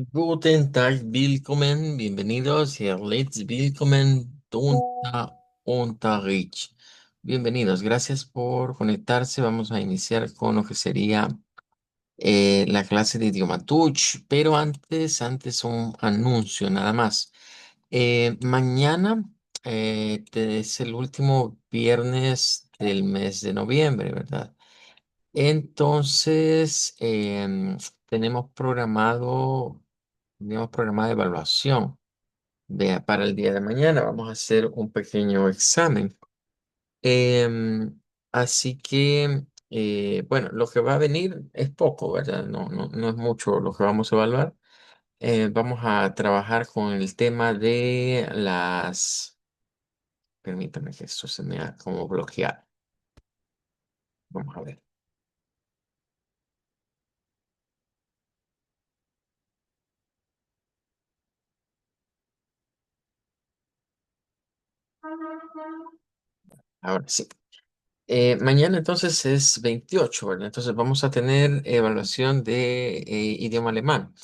Guten Tag, willkommen, bienvenidos y let's willkommen Unterricht. Bienvenidos, gracias por conectarse. Vamos a iniciar con lo que sería la clase de idioma Dutch, pero antes un anuncio nada más. Mañana es el último viernes del mes de noviembre, ¿verdad? Entonces, tenemos programada evaluación. Vea, para el día de mañana vamos a hacer un pequeño examen. Em, Así que, bueno, lo que va a venir es poco, ¿verdad? No es mucho lo que vamos a evaluar. Vamos a trabajar con el tema de permítame que esto se me ha como bloqueado. Vamos a ver. Ahora sí. Mañana entonces es 28, ¿verdad? Entonces vamos a tener evaluación de idioma alemán.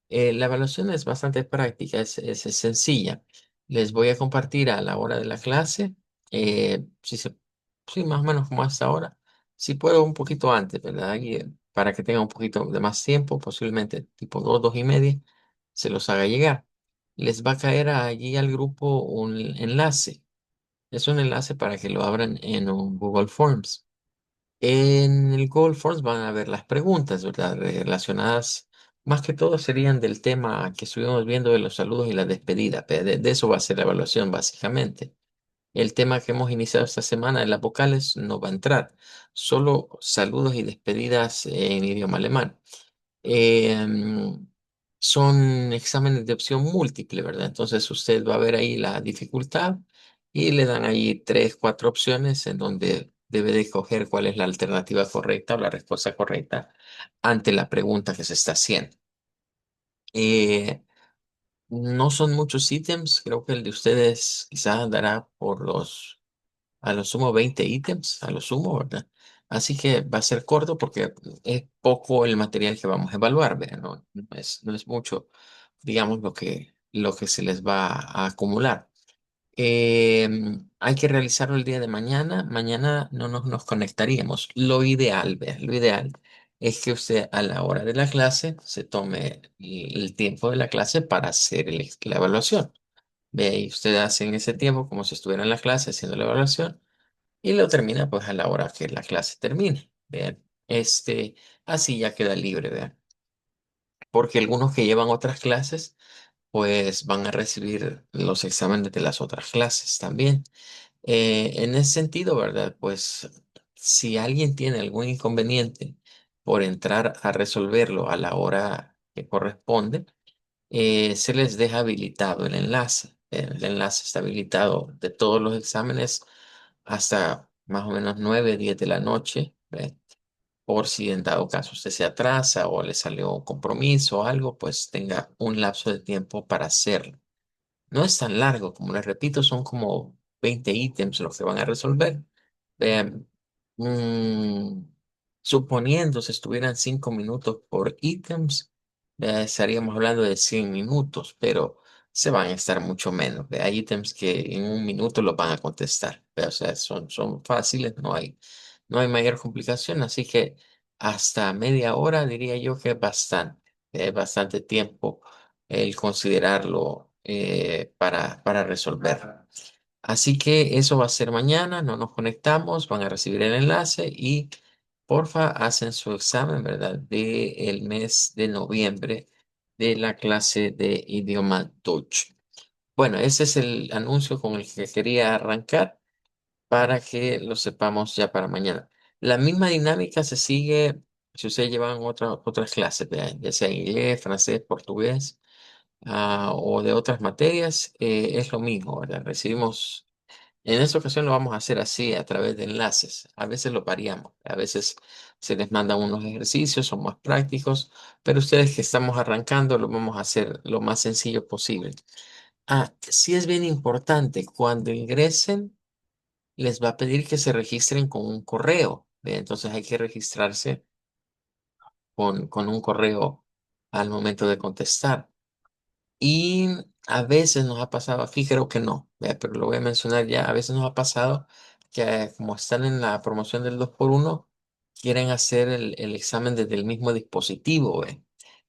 La evaluación es bastante práctica, es sencilla. Les voy a compartir a la hora de la clase, sí, más o menos como hasta ahora. Si puedo un poquito antes, ¿verdad? Para que tenga un poquito de más tiempo, posiblemente tipo 2, 2:30, se los haga llegar. Les va a caer allí al grupo un enlace. Es un enlace para que lo abran en un Google Forms. En el Google Forms van a ver las preguntas, ¿verdad? Relacionadas, más que todo serían del tema que estuvimos viendo de los saludos y la despedida. De eso va a ser la evaluación, básicamente. El tema que hemos iniciado esta semana de las vocales no va a entrar, solo saludos y despedidas en idioma alemán. Em, Son exámenes de opción múltiple, ¿verdad? Entonces usted va a ver ahí la dificultad y le dan ahí 3, 4 opciones en donde debe de escoger cuál es la alternativa correcta o la respuesta correcta ante la pregunta que se está haciendo. Eh, no son muchos ítems, creo que el de ustedes quizás dará a lo sumo 20 ítems, a lo sumo, ¿verdad? Así que va a ser corto porque es poco el material que vamos a evaluar, ¿verdad? No es mucho, digamos, lo que se les va a acumular. Hay que realizarlo el día de mañana. Mañana no nos conectaríamos. Lo ideal, ¿verdad? Lo ideal es que usted a la hora de la clase se tome el tiempo de la clase para hacer la evaluación. Ve, y usted hace en ese tiempo como si estuviera en la clase haciendo la evaluación y lo termina pues a la hora que la clase termine. Vean, así ya queda libre, vean. Porque algunos que llevan otras clases, pues van a recibir los exámenes de las otras clases también. En ese sentido, ¿verdad? Pues si alguien tiene algún inconveniente por entrar a resolverlo a la hora que corresponde, se les deja habilitado el enlace. El enlace está habilitado de todos los exámenes hasta más o menos 9, 10 de la noche, ¿ve? Por si en dado caso usted se atrasa o le salió un compromiso o algo, pues tenga un lapso de tiempo para hacerlo. No es tan largo, como les repito, son como 20 ítems los que van a resolver. Vean, mm, suponiendo si estuvieran 5 minutos por ítems, estaríamos hablando de 100 minutos, pero se van a estar mucho menos. Hay ítems que en un minuto los van a contestar. O sea, son fáciles, no hay mayor complicación, así que hasta media hora diría yo que es bastante tiempo el considerarlo para resolver. Así que eso va a ser mañana, no nos conectamos, van a recibir el enlace y porfa hacen su examen, ¿verdad? De el mes de noviembre de la clase de idioma Dutch. Bueno, ese es el anuncio con el que quería arrancar para que lo sepamos ya para mañana. La misma dinámica se sigue si ustedes llevan otras clases, ¿verdad? Ya sea inglés, francés, portugués, o de otras materias, es lo mismo, ¿verdad? En esta ocasión lo vamos a hacer así, a través de enlaces. A veces lo variamos, a veces se les mandan unos ejercicios, son más prácticos, pero ustedes que estamos arrancando lo vamos a hacer lo más sencillo posible. Sí es bien importante, cuando ingresen, les va a pedir que se registren con un correo. ¿Ve? Entonces hay que registrarse con un correo. al momento de contestar. Y a veces nos ha pasado, aquí creo que no, vea, pero lo voy a mencionar ya, a veces nos ha pasado que como están en la promoción del 2x1 quieren hacer el examen desde el mismo dispositivo, ¿ve?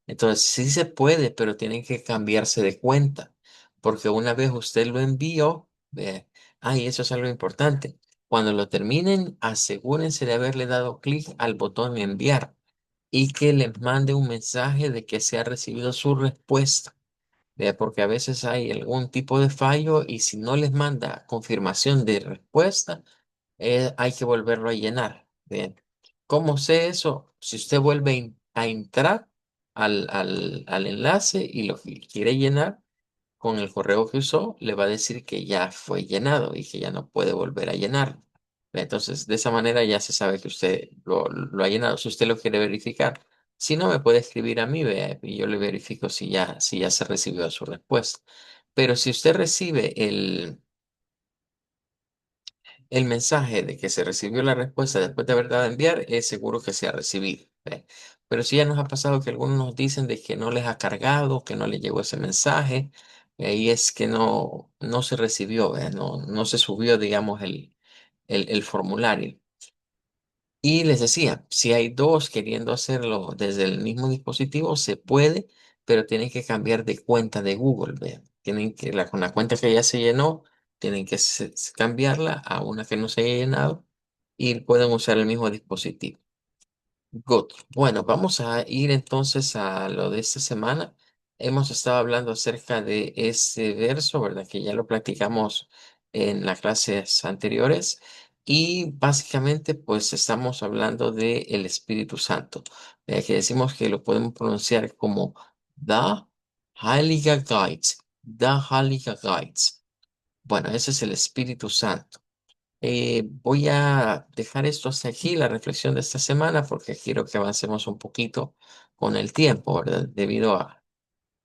Entonces sí se puede, pero tienen que cambiarse de cuenta, porque una vez usted lo envió, ve, y eso es algo importante. Cuando lo terminen, asegúrense de haberle dado clic al botón enviar y que les mande un mensaje de que se ha recibido su respuesta. Vea, porque a veces hay algún tipo de fallo y si no les manda confirmación de respuesta, hay que volverlo a llenar. Bien. ¿Cómo sé eso? Si usted vuelve a entrar al enlace y lo que quiere llenar, con el correo que usó, le va a decir que ya fue llenado y que ya no puede volver a llenar. Entonces, de esa manera ya se sabe que usted lo ha llenado. Si usted lo quiere verificar, si no, me puede escribir a mí, vea, y yo le verifico si ya se recibió su respuesta. Pero si usted recibe el mensaje de que se recibió la respuesta después de haber dado a enviar, es seguro que se ha recibido. ¿Ve? Pero si ya nos ha pasado que algunos nos dicen de que no les ha cargado, que no les llegó ese mensaje, y es que no se recibió, ¿ve? No se subió, digamos, el formulario. Y les decía, si hay dos queriendo hacerlo desde el mismo dispositivo, se puede, pero tienen que cambiar de cuenta de Google, ¿ve? Tienen que, con la cuenta que ya se llenó, tienen que cambiarla a una que no se haya llenado y pueden usar el mismo dispositivo. Good. Bueno, vamos a ir entonces a lo de esta semana. Hemos estado hablando acerca de ese verso, ¿verdad? Que ya lo platicamos en las clases anteriores. Y básicamente, pues estamos hablando de el Espíritu Santo, que decimos que lo podemos pronunciar como the Heilige Geist, the Heilige Geist. Bueno, ese es el Espíritu Santo. Voy a dejar esto hasta aquí, la reflexión de esta semana, porque quiero que avancemos un poquito con el tiempo, ¿verdad?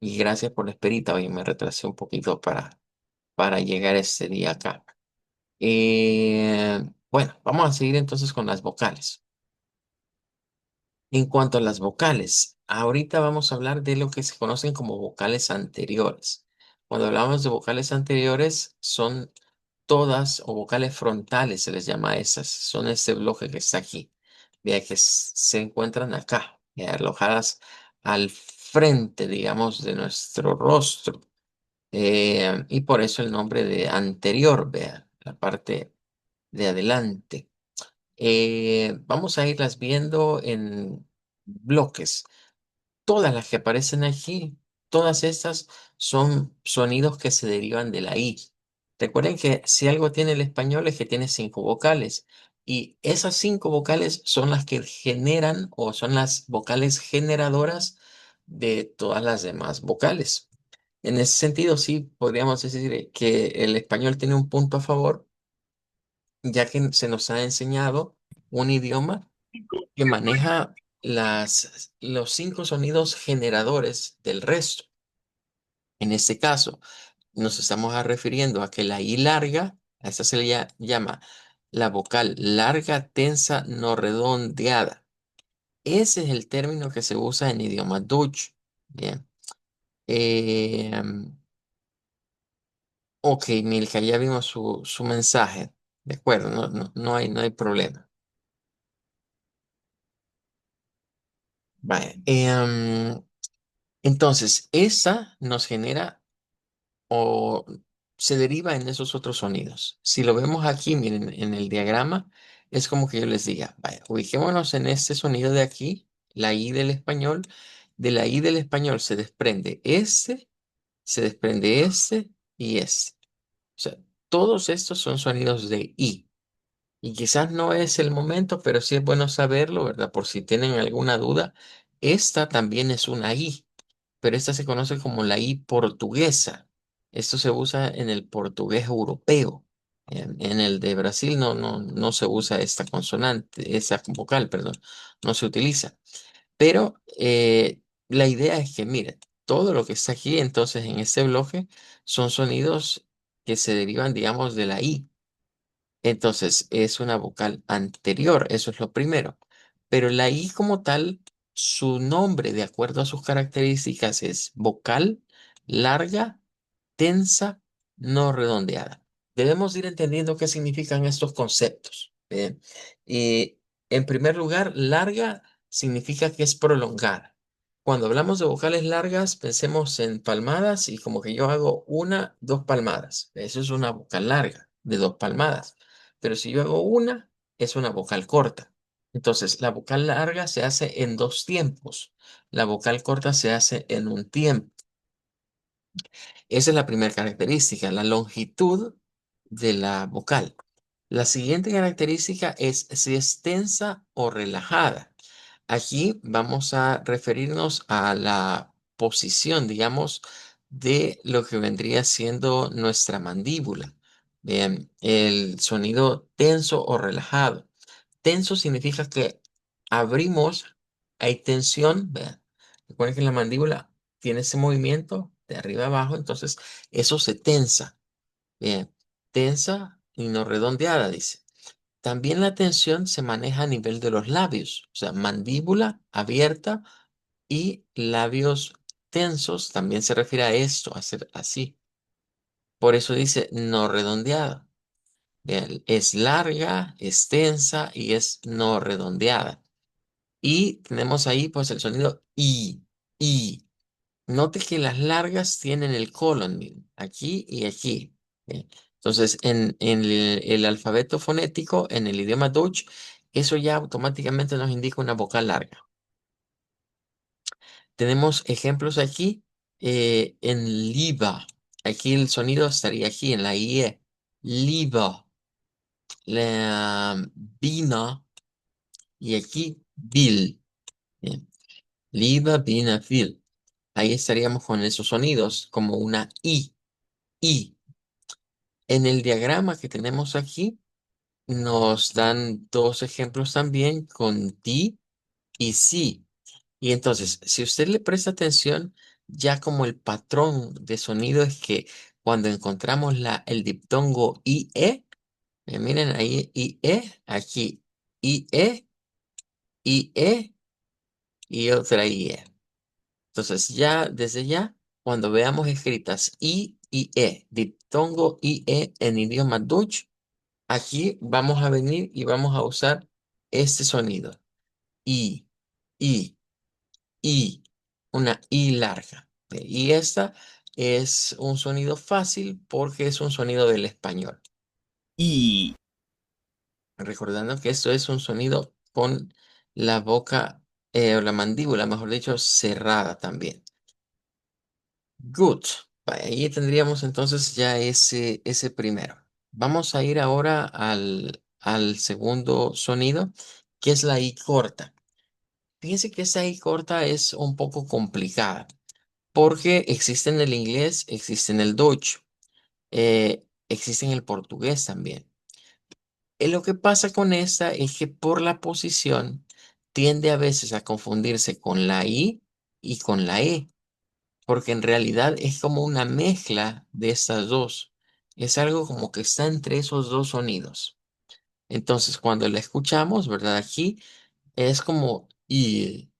Y gracias por la esperita, hoy me retrasé un poquito para llegar este día acá. Bueno, vamos a seguir entonces con las vocales. En cuanto a las vocales, ahorita vamos a hablar de lo que se conocen como vocales anteriores. Cuando hablamos de vocales anteriores, son todas o vocales frontales, se les llama a esas, son este bloque que está aquí. Vea que se encuentran acá, alojadas al frente, digamos, de nuestro rostro. Y por eso el nombre de anterior, vea, la parte de adelante. Vamos a irlas viendo en bloques. Todas las que aparecen aquí, todas estas son sonidos que se derivan de la I. Recuerden que si algo tiene el español es que tiene 5 vocales y esas 5 vocales son las que generan o son las vocales generadoras de todas las demás vocales. En ese sentido, sí podríamos decir que el español tiene un punto a favor, ya que se nos ha enseñado un idioma que maneja los 5 sonidos generadores del resto. En este caso, nos estamos refiriendo a que la I larga, a esta se le llama la vocal larga, tensa, no redondeada. Ese es el término que se usa en idioma Dutch. Bien. Eh, ok, Milka, ya vimos su mensaje. De acuerdo, no hay problema. Vale. Entonces, esa nos genera o se deriva en esos otros sonidos. Si lo vemos aquí, miren, en el diagrama, es como que yo les diga, vaya, ubiquémonos en este sonido de aquí, la I del español. De la I del español se desprende este y este. O sea, todos estos son sonidos de I. Y quizás no es el momento, pero sí es bueno saberlo, ¿verdad? Por si tienen alguna duda, esta también es una I, pero esta se conoce como la I portuguesa. Esto se usa en el portugués europeo. En el de Brasil no se usa esta consonante, esa vocal, perdón, no se utiliza. Pero la idea es que, miren, todo lo que está aquí entonces en este bloque son sonidos que se derivan, digamos, de la I. Entonces es una vocal anterior, eso es lo primero. Pero la I como tal su nombre, de acuerdo a sus características, es vocal, larga, tensa, no redondeada. Debemos ir entendiendo qué significan estos conceptos. Bien. Y en primer lugar, larga significa que es prolongada. Cuando hablamos de vocales largas, pensemos en palmadas y como que yo hago una, dos palmadas. Eso es una vocal larga de dos palmadas. Pero si yo hago una, es una vocal corta. Entonces, la vocal larga se hace en dos tiempos. La vocal corta se hace en un tiempo. Esa es la primera característica, la longitud de la vocal. La siguiente característica es si es tensa o relajada. Aquí vamos a referirnos a la posición, digamos, de lo que vendría siendo nuestra mandíbula. Bien, el sonido tenso o relajado. Tenso significa que abrimos, hay tensión, vean. Recuerden que la mandíbula tiene ese movimiento de arriba a abajo, entonces eso se tensa. Bien, tensa y no redondeada, dice. También la tensión se maneja a nivel de los labios, o sea, mandíbula abierta y labios tensos, también se refiere a esto, a ser así. Por eso dice no redondeada. Bien, es larga, es tensa y es no redondeada. Y tenemos ahí pues el sonido I. Note que las largas tienen el colon, miren, aquí y aquí. ¿Eh? Entonces, en el alfabeto fonético, en el idioma Dutch, eso ya automáticamente nos indica una vocal larga. Tenemos ejemplos aquí en liba. Aquí el sonido estaría aquí en la IE. Liba. La vina y aquí vil. Bien. Liba, vina, vil. Ahí estaríamos con esos sonidos como una I. En el diagrama que tenemos aquí, nos dan dos ejemplos también con ti y sí. Y entonces, si usted le presta atención, ya como el patrón de sonido es que cuando encontramos el diptongo IE, miren ahí IE, aquí IE, IE y otra IE. Entonces, ya desde ya, cuando veamos escritas I y E, diptongo IE en idioma Dutch, aquí vamos a venir y vamos a usar este sonido. I, I, I, una I larga. Y esta es un sonido fácil porque es un sonido del español. Y, Recordando que esto es un sonido con la boca o la mandíbula, mejor dicho, cerrada también. Good. Ahí tendríamos entonces ya ese primero. Vamos a ir ahora al segundo sonido, que es la I corta. Fíjense que esta I corta es un poco complicada, porque existe en el inglés, existe en el Dutch, existe en el portugués también. Lo que pasa con esta es que por la posición tiende a veces a confundirse con la I y con la E, porque en realidad es como una mezcla de estas dos. Es algo como que está entre esos dos sonidos. Entonces, cuando la escuchamos, ¿verdad? Aquí es como I,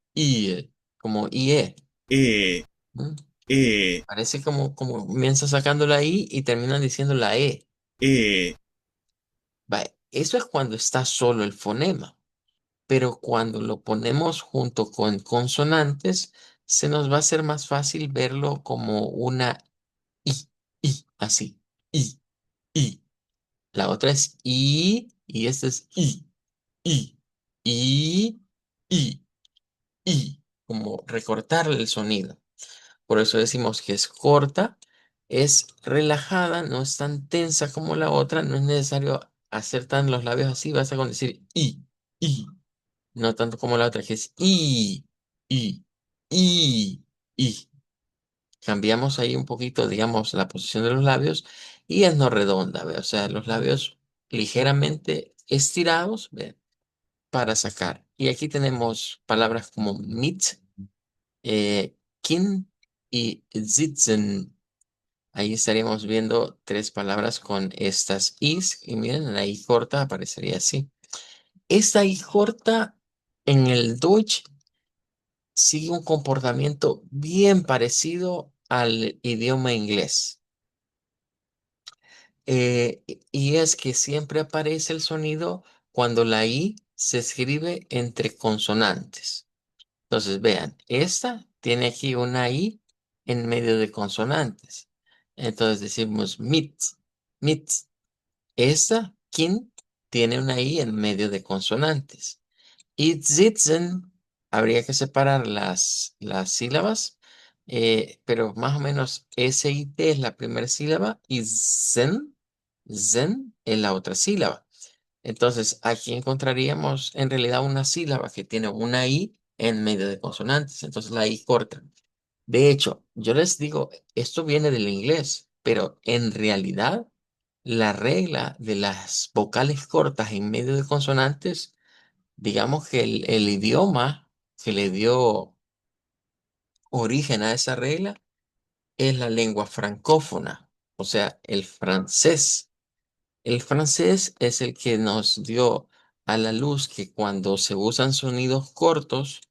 como IE. E, ¿Mm? E, Parece como comienza sacando la I y terminan diciendo la E. E, Vale, eso es cuando está solo el fonema, pero cuando lo ponemos junto con consonantes, se nos va a hacer más fácil verlo como una I, así, I, I. La otra es y esta es I, I, I, como recortarle el sonido. Por eso decimos que es corta, es relajada, no es tan tensa como la otra, no es necesario hacer tan los labios así, basta con decir I, no tanto como la otra, que es I, I, I. Cambiamos ahí un poquito, digamos, la posición de los labios y es no redonda, ¿ve? O sea, los labios ligeramente estirados, ¿ve? Para sacar. Y aquí tenemos palabras como mit, kin y sitzen. Ahí estaríamos viendo tres palabras con estas is y miren, la i corta aparecería así. Esta i corta en el Deutsch sigue un comportamiento bien parecido al idioma inglés. Y es que siempre aparece el sonido cuando la I se escribe entre consonantes. Entonces, vean, esta tiene aquí una I en medio de consonantes. Entonces decimos mit, mit. Esta, kin, tiene una I en medio de consonantes. Y sitzen, habría que separar las sílabas, pero más o menos S y T es la primera sílaba y zen es la otra sílaba. Entonces, aquí encontraríamos en realidad una sílaba que tiene una I en medio de consonantes, entonces la I corta. De hecho, yo les digo, esto viene del inglés, pero en realidad la regla de las vocales cortas en medio de consonantes, digamos que el idioma que le dio origen a esa regla es la lengua francófona, o sea, el francés. El francés es el que nos dio a la luz que cuando se usan sonidos cortos,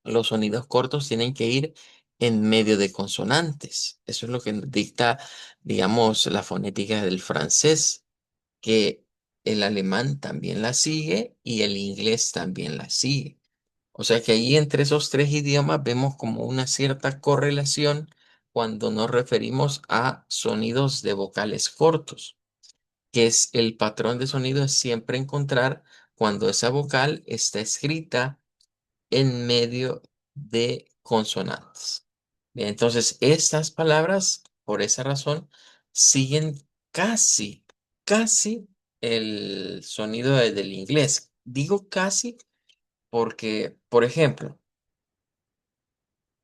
los sonidos cortos tienen que ir en medio de consonantes. Eso es lo que dicta, digamos, la fonética del francés, que el alemán también la sigue y el inglés también la sigue. O sea que ahí entre esos tres idiomas vemos como una cierta correlación cuando nos referimos a sonidos de vocales cortos, que es el patrón de sonido es siempre encontrar cuando esa vocal está escrita en medio de consonantes. Bien, entonces, estas palabras, por esa razón, siguen casi, casi el sonido del inglés. Digo casi porque, por ejemplo,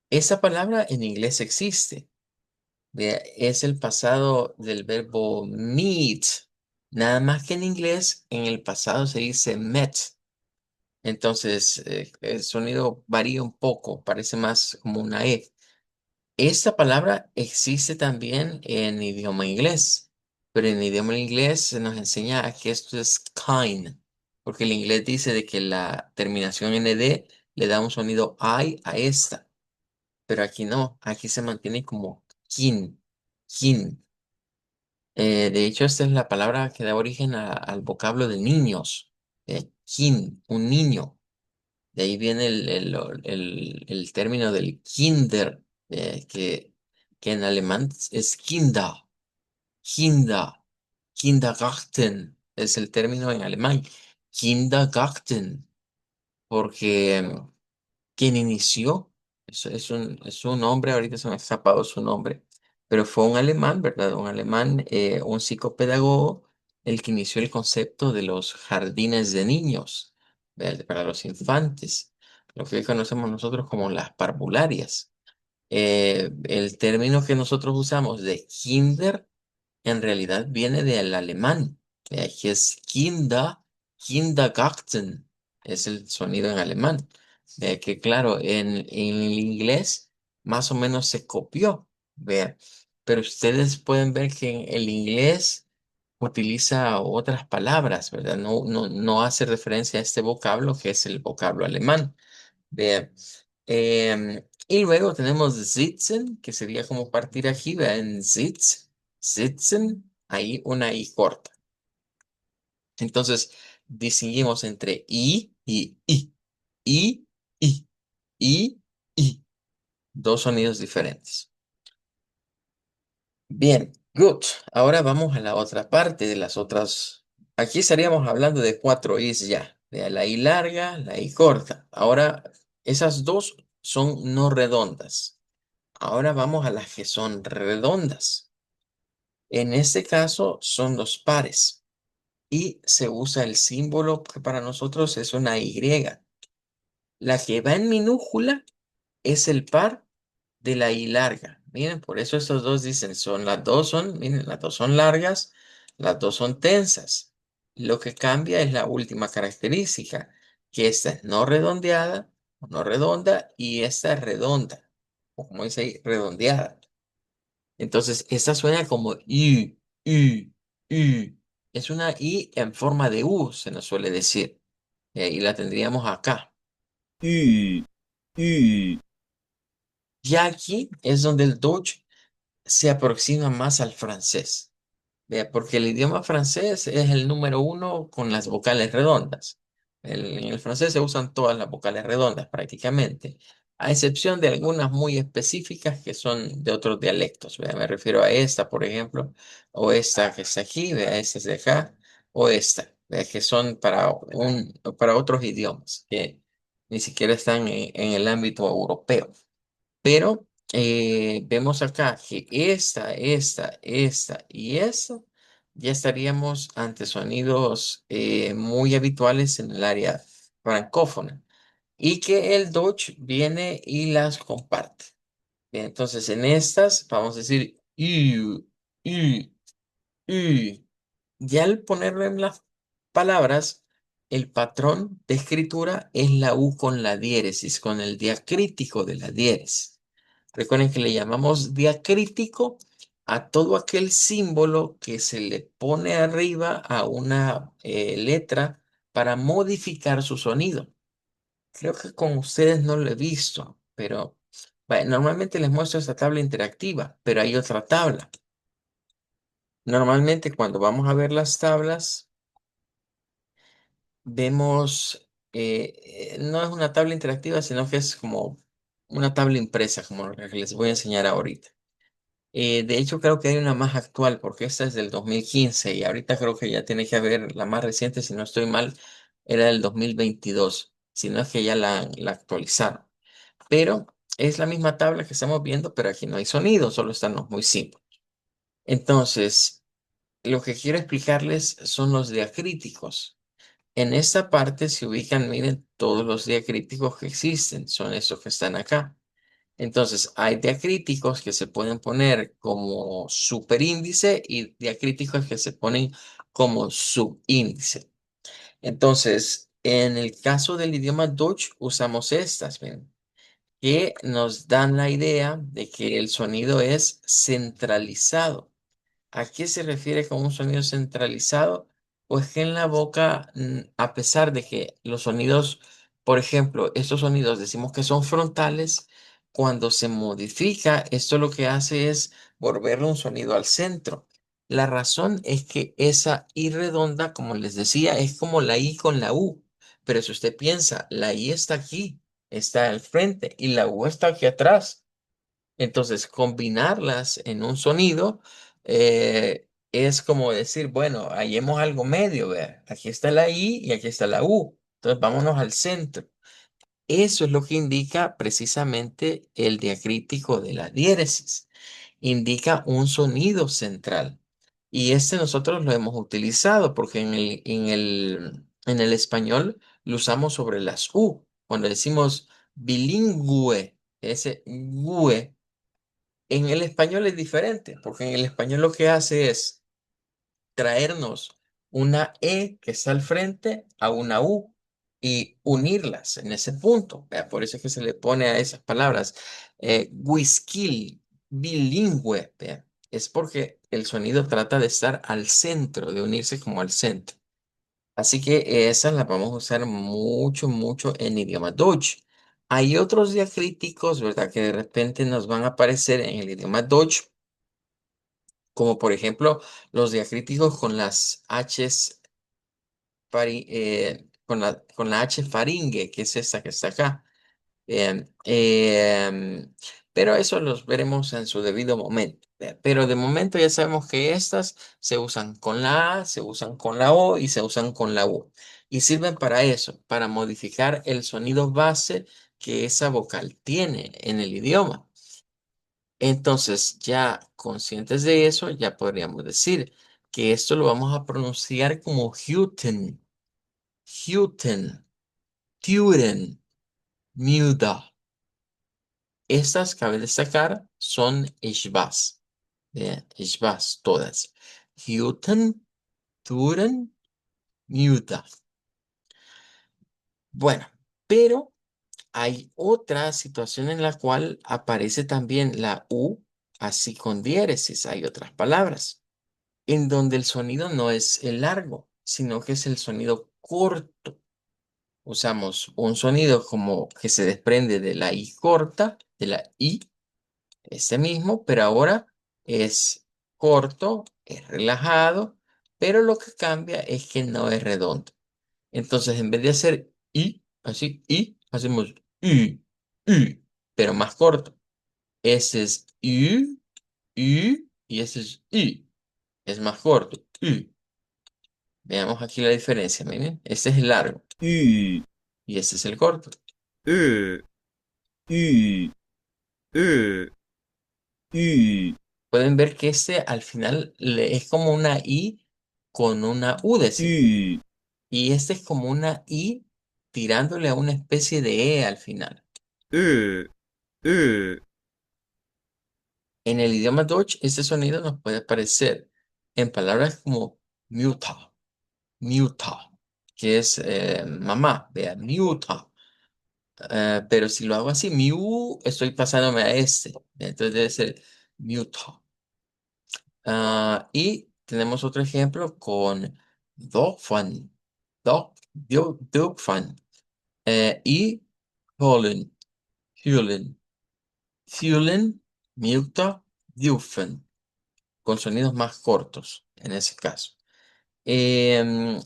esa palabra en inglés existe. Vea, es el pasado del verbo meet. Nada más que en inglés, en el pasado se dice met. Entonces, el sonido varía un poco, parece más como una E. Esta palabra existe también en idioma inglés, pero en idioma inglés se nos enseña que esto es kind, porque el inglés dice de que la terminación nd le da un sonido I a esta, pero aquí no, aquí se mantiene como kin, kin. De hecho, esta es la palabra que da origen al vocablo de niños, kin, un niño. De ahí viene el término del Kinder, que en alemán es Kinder, Kinder, Kindergarten es el término en alemán, Kindergarten, porque quien inició, es un hombre, ahorita se me ha escapado su nombre, pero fue un alemán, ¿verdad? Un alemán, un psicopedagogo, el que inició el concepto de los jardines de niños, ¿verdad? Para los infantes, lo que hoy conocemos nosotros como las parvularias. El término que nosotros usamos de kinder en realidad viene del alemán, que es Kindergarten, es el sonido en alemán. Que claro, en el inglés más o menos se copió, vea, pero ustedes pueden ver que en el inglés utiliza otras palabras, ¿verdad? No hace referencia a este vocablo que es el vocablo alemán. Vea. Y luego tenemos sitzen, que sería como partir aquí, vean, sitzen, ahí una I corta. Entonces, distinguimos entre I, I, I, I, dos sonidos diferentes. Bien, good. Ahora vamos a la otra parte de las otras. Aquí estaríamos hablando de cuatro Is ya, de la I larga, la I corta. Ahora, esas dos son no redondas. Ahora vamos a las que son redondas. En este caso son los pares y se usa el símbolo que para nosotros es una Y. La que va en minúscula es el par de la I larga. Miren, por eso estos dos dicen, miren, las dos son largas, las dos son tensas. Lo que cambia es la última característica, que esta es no redondeada, o no redonda, y esta es redonda, o como dice ahí, redondeada. Entonces, esta suena como U. Es una I en forma de U, se nos suele decir. Y ahí la tendríamos acá. U, U, Ya aquí es donde el Dutch se aproxima más al francés. Vea, porque el idioma francés es el número uno con las vocales redondas. En el francés se usan todas las vocales redondas prácticamente, a excepción de algunas muy específicas que son de otros dialectos. Vea, me refiero a esta, por ejemplo, o esta que está aquí, vea, esta es de acá, o esta, vea, que son para otros idiomas que ni siquiera están en el ámbito europeo. Pero vemos acá que esta y esta ya estaríamos ante sonidos muy habituales en el área francófona y que el Dutch viene y las comparte. Bien, entonces en estas vamos a decir u, u, u. Ya al ponerlo en las palabras, el patrón de escritura es la U con la diéresis, con el diacrítico de la diéresis. Recuerden que le llamamos diacrítico a todo aquel símbolo que se le pone arriba a una letra para modificar su sonido. Creo que con ustedes no lo he visto, pero bueno, normalmente les muestro esta tabla interactiva, pero hay otra tabla. Normalmente cuando vamos a ver las tablas, vemos, no es una tabla interactiva, sino que es como una tabla impresa, como la que les voy a enseñar ahorita. De hecho, creo que hay una más actual, porque esta es del 2015 y ahorita creo que ya tiene que haber la más reciente, si no estoy mal, era del 2022, si no es que ya la actualizaron. Pero es la misma tabla que estamos viendo, pero aquí no hay sonido, solo están los muy simples. Entonces, lo que quiero explicarles son los diacríticos. En esta parte se ubican, miren, todos los diacríticos que existen, son esos que están acá. Entonces, hay diacríticos que se pueden poner como superíndice y diacríticos que se ponen como subíndice. Entonces, en el caso del idioma Dutch, usamos estas, ven, que nos dan la idea de que el sonido es centralizado. ¿A qué se refiere con un sonido centralizado? Pues que en la boca, a pesar de que los sonidos, por ejemplo, estos sonidos decimos que son frontales, cuando se modifica, esto lo que hace es volverle un sonido al centro. La razón es que esa I redonda, como les decía, es como la I con la U. Pero si usted piensa, la I está aquí, está al frente y la U está aquí atrás. Entonces, combinarlas en un sonido es como decir, bueno, hallemos algo medio, vea. Aquí está la I y aquí está la U. Entonces, vámonos al centro. Eso es lo que indica precisamente el diacrítico de la diéresis. Indica un sonido central. Y este nosotros lo hemos utilizado porque en el español lo usamos sobre las U. Cuando decimos bilingüe, ese gue en el español es diferente, porque en el español lo que hace es traernos una E que está al frente a una U y unirlas en ese punto. Vea, por eso es que se le pone a esas palabras whisky, bilingüe. Vea, es porque el sonido trata de estar al centro, de unirse como al centro. Así que esas las vamos a usar mucho, mucho en idioma Dutch. Hay otros diacríticos, ¿verdad? Que de repente nos van a aparecer en el idioma Dutch, como por ejemplo los diacríticos con las H's, con la H faringe, que es esta que está acá. Em, pero eso los veremos en su debido momento. Pero de momento ya sabemos que estas se usan con la A, se usan con la O y se usan con la U. Y sirven para eso, para modificar el sonido base que esa vocal tiene en el idioma. Entonces, ya conscientes de eso, ya podríamos decir que esto lo vamos a pronunciar como Huten, Huten, Tuten, Muda. Estas, cabe destacar, son ishbas. Vean, ishbas, todas. Huten, Tuten, Muda. Bueno, pero hay otra situación en la cual aparece también la U, así con diéresis. Hay otras palabras en donde el sonido no es el largo, sino que es el sonido corto. usamos un sonido como que se desprende de la I corta, de la I, ese mismo, pero ahora es corto, es relajado, pero lo que cambia es que no es redondo. Entonces, en vez de hacer I, hacemos I, pero más corto. Ese es y ese es I. Es más corto. Veamos aquí la diferencia, miren. Este es el largo U, y este es el corto. E, U, E, U, Pueden ver que este al final es como una I con una U de sí. U, Y este es como una I tirándole a una especie de E al final. E, E, En el idioma Deutsch, este sonido nos puede aparecer en palabras como Mutter, Mutter, que es mamá, vea, Mutter. Pero si lo hago así, estoy pasándome a este. Entonces debe ser Mutter. Y tenemos otro ejemplo con Dogfan, Dogfan, y Holen, Hulen, Hulen, Mutter, Dürfen, con sonidos más cortos en ese caso. Em,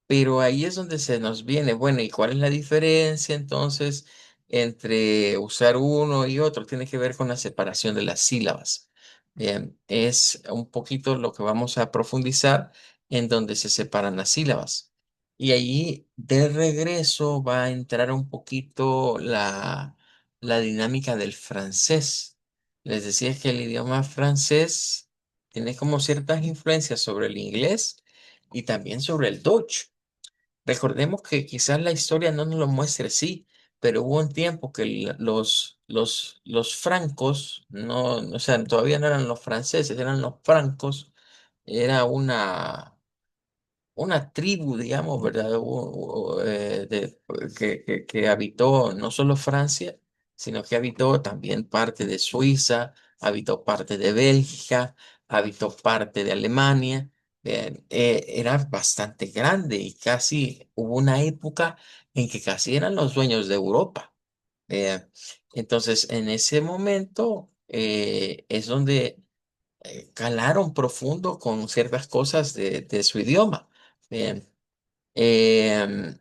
Pero ahí es donde se nos viene, bueno, ¿y cuál es la diferencia entonces entre usar uno y otro? Tiene que ver con la separación de las sílabas. Bien, es un poquito lo que vamos a profundizar en donde se separan las sílabas. Y ahí de regreso va a entrar un poquito la dinámica del francés. Les decía que el idioma francés tiene como ciertas influencias sobre el inglés y también sobre el Dutch. Recordemos que quizás la historia no nos lo muestre así, pero hubo un tiempo que los francos, no, o sea, todavía no eran los franceses, eran los francos, era una tribu, digamos, ¿verdad? Que habitó no solo Francia, sino que habitó también parte de Suiza, habitó parte de Bélgica, habitó parte de Alemania. Era bastante grande y casi hubo una época en que casi eran los dueños de Europa. Eh, entonces, en ese momento es donde calaron profundo con ciertas cosas de su idioma. Bien. En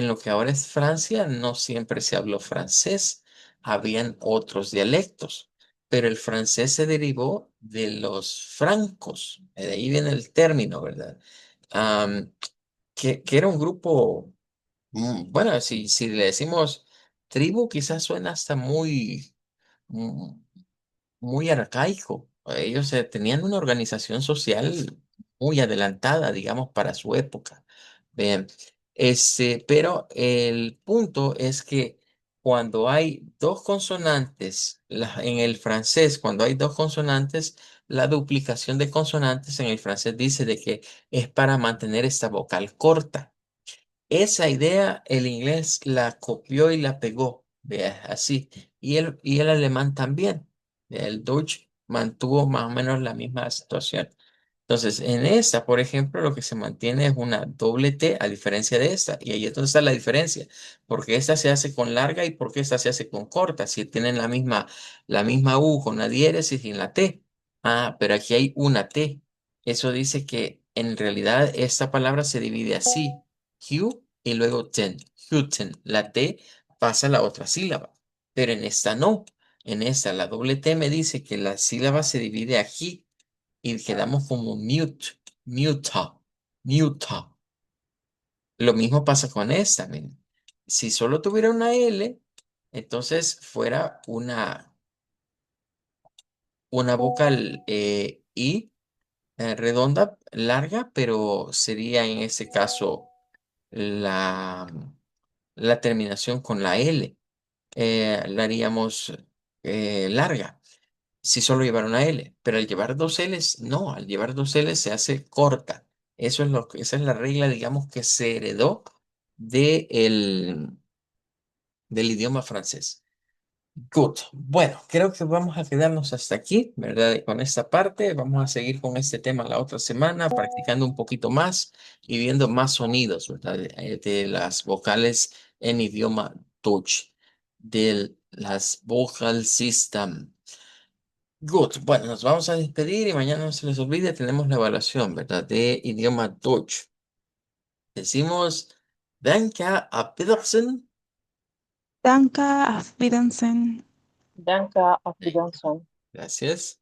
lo que ahora es Francia, no siempre se habló francés, habían otros dialectos, pero el francés se derivó de los francos, de ahí viene el término, ¿verdad? Am, que era un grupo, bueno, si le decimos tribu, quizás suena hasta mm, muy arcaico. Ellos tenían una organización social muy adelantada, digamos, para su época. Bien, pero el punto es que cuando hay dos consonantes, en el francés, cuando hay dos consonantes, la duplicación de consonantes en el francés dice de que es para mantener esta vocal corta. Esa idea el inglés la copió y la pegó, vea, así. Y el alemán también. El Deutsch mantuvo más o menos la misma situación. Entonces, en esta, por ejemplo, lo que se mantiene es una doble T a diferencia de esta. Y ahí es donde está la diferencia. Porque esta se hace con larga y porque esta se hace con corta. Si tienen la misma U con la diéresis y en la T. Ah, pero aquí hay una T. Eso dice que en realidad esta palabra se divide así. Q y luego ten. Huten. La T pasa a la otra sílaba. Pero en esta no. En esta, la doble T me dice que la sílaba se divide aquí y quedamos como mute, muta, muta. Lo mismo pasa con esta, miren. Si solo tuviera una L, entonces fuera una vocal I redonda, larga, pero sería en ese caso la, la terminación con la L. La haríamos larga. Si solo llevar una L, pero al llevar dos Ls, no, al llevar dos Ls se hace corta. Esa es la regla, digamos, que se heredó de del idioma francés. Good. Bueno, creo que vamos a quedarnos hasta aquí, ¿verdad? Con esta parte. Vamos a seguir con este tema la otra semana, practicando un poquito más y viendo más sonidos, ¿verdad? De las vocales en idioma Dutch, de las vocal system. Good. Bueno, nos vamos a despedir y mañana no se les olvide, tenemos la evaluación, ¿verdad? De idioma Dutch. Decimos, Danke, a Pedersen. Danke, auf Wiedersehen. Danke, auf Wiedersehen. Gracias.